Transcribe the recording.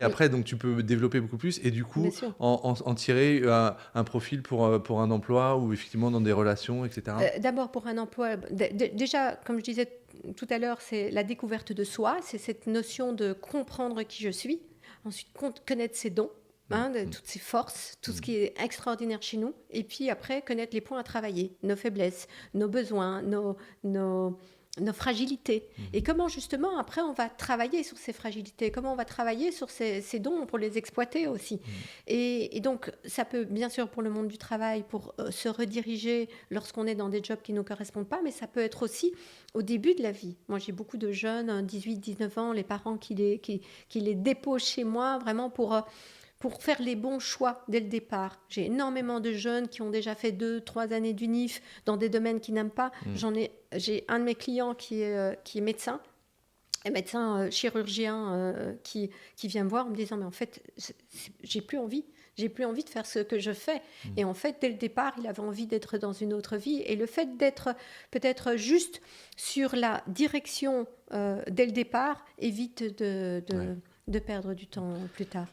Et après, donc tu peux développer beaucoup plus et du bien coup, sûr. en tirer, un profil pour un emploi ou effectivement dans des relations et cetera? D'abord pour un emploi, déjà, comme je disais tout à l'heure, c'est la découverte de soi, c'est cette notion de comprendre qui je suis, ensuite connaître ses dons, Mmh mh. toutes ses forces, tout ce Mmh. qui est extraordinaire chez nous, et puis après connaître les points à travailler, nos faiblesses, nos besoins, nos, nos fragilités. Et Mmh. comment justement après on va travailler sur ces fragilités, comment on va travailler sur ces dons pour les exploiter aussi. Mmh. Et donc ça peut bien sûr pour le monde du travail, pour se rediriger lorsqu'on est dans des jobs qui ne nous correspondent pas, mais ça peut être aussi au début de la vie. Moi j'ai beaucoup de jeunes, 18-19 ans, les parents qui les déposent chez moi vraiment pour faire les bons choix dès le départ. J'ai énormément de jeunes qui ont déjà fait 2-3 années d'UNIF dans des domaines qu'ils n'aiment pas. Mmh. J'ai un de mes clients qui est médecin, un médecin chirurgien qui vient me voir en me disant mais en fait j'ai plus envie de faire ce que je fais. Mmh. Et en fait dès le départ il avait envie d'être dans une autre vie, et le fait d'être peut-être juste sur la direction dès le départ évite Ouais. de perdre du temps plus tard.